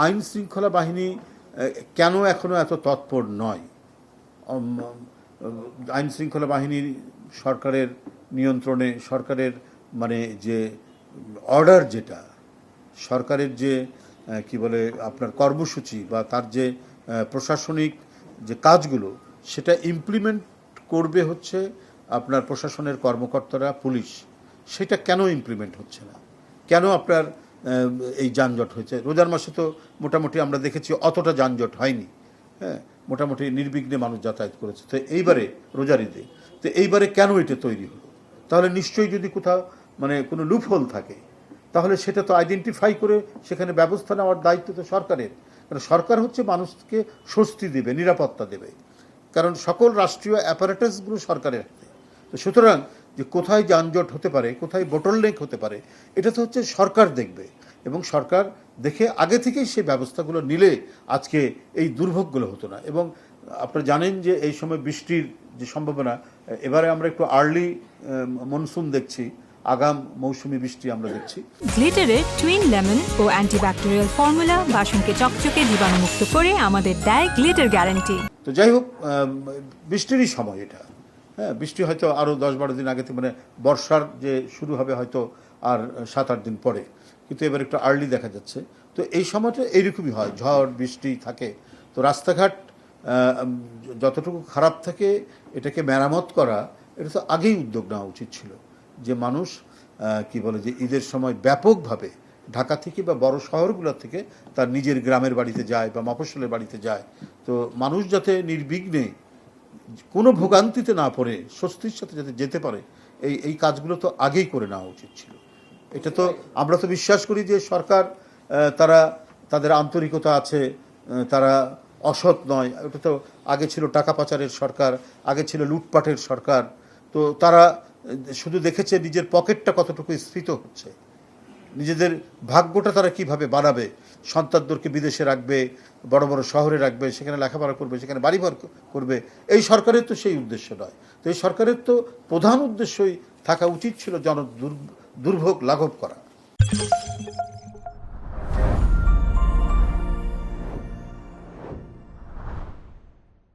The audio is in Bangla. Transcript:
আইন শৃঙ্খলা বাহিনী কেন এখনো এত তৎপর নয়? আইন শৃঙ্খলা বাহিনীর সরকারের নিয়ন্ত্রণে, সরকারের মানে যে অর্ডার, যেটা সরকারের যে কি বলে আপনার কর্মসূচি বা তার যে প্রশাসনিক যে কাজগুলো, সেটা ইমপ্লিমেন্ট করবে হচ্ছে আপনার প্রশাসনের কর্মকর্তারা, পুলিশ। সেটা কেন ইমপ্লিমেন্ট হচ্ছে না? কেন আপনার এই যানজট হয়েছে? রোজার মাসে তো মোটামুটি আমরা দেখেছি অতটা যানজট হয়নি, হ্যাঁ, মোটামুটি নির্বিঘ্নে মানুষ যাতায়াত করেছে। তো এইবারে রোজার ঈদে তো এইবারে কেন এটা তৈরি হলো? তাহলে নিশ্চয়ই যদি কোথাও মানে কোনো লুপহোল থাকে, তাহলে সেটা তো আইডেন্টিফাই করে সেখানে ব্যবস্থা নেওয়ার দায়িত্ব তো সরকারের। কারণ সরকার হচ্ছে মানুষকে স্বস্তি দেবে, নিরাপত্তা দেবে, কারণ সকল রাষ্ট্রীয় অ্যাপারেটাসগুলো সরকারের হাতে। তো সুতরাং যে কোথায় যানজট হতে পারে, কোথায় বোটলনেক হতে পারে, এটা তো হচ্ছে সরকার দেখবে, এবং সরকার দেখে আগে থেকেই সেই ব্যবস্থাগুলো নিলে আজকে এই দুর্ভোগগুলো হতো না। এবং আপনারা জানেন যে এই সময় বৃষ্টির যে সম্ভাবনা, এবারে আমরা একটু আর্লি মনসুন দেখছি, আগাম মৌসুমি বৃষ্টি আমরা দেখছি। গ্লিটারের টুইন লেমন ও অ্যান্টিব্যাকটেরিয়াল ফর্মুলা বাসনকে চকচকে জীবাণুমুক্ত করে আমাদের দেয় গ্লিটার গ্যারান্টি। তো যাই হোক, বৃষ্টিরই সময় এটা, হ্যাঁ, বৃষ্টি হয়তো আরও 10-12 দিন আগে থেকে, মানে বর্ষার যে শুরু হবে হয়তো আর 7-8 দিন পরে, কিন্তু এবার একটু আর্লি দেখা যাচ্ছে। তো এই সময়টা এইরকমই হয়, ঝড় বৃষ্টি থাকে। তো রাস্তাঘাট যতটুকু খারাপ থাকে, এটাকে মেরামত করা, এটা তো আগেই উদ্যোগ নেওয়া উচিত ছিল। যে মানুষ কি বলে যে ঈদের সময় ব্যাপকভাবে ঢাকা থেকে বা বড় শহরগুলো থেকে তার নিজের গ্রামের বাড়িতে যায় বা মফস্বলের বাড়িতে যায়, তো মানুষ যাতে নির্বিঘ্নে কোনো ভোগান্তিতে না পড়ে স্বস্তির সাথে যাতে যেতে পারে, এই কাজগুলো তো আগেই করে নেওয়া উচিত ছিল। এটা তো আমরা তো বিশ্বাস করি যে সরকার তারা তাদের আন্তরিকতা আছে, তারা অসৎ নয়। ওটা তো আগে ছিল টাকা পাচারের সরকার, আগে ছিল লুটপাটের সরকার। তো তারা শুধু দেখেছে নিজের পকেটটা কতটুকু স্ফীত হচ্ছে, নিজেদের ভাগ্যটা তারা কিভাবে বাড়াবে, সন্তানদেরকে বিদেশে রাখবে, বড় বড় শহরে রাখবে, সেখানে লেখাপড়া করবে, সেখানে বাড়িঘর করবে। এই সরকারের তো সেই উদ্দেশ্য নয়। তো এই সরকারের তো প্রধান উদ্দেশ্যই থাকা উচিত ছিল দুর্ভোগ লাঘব করা।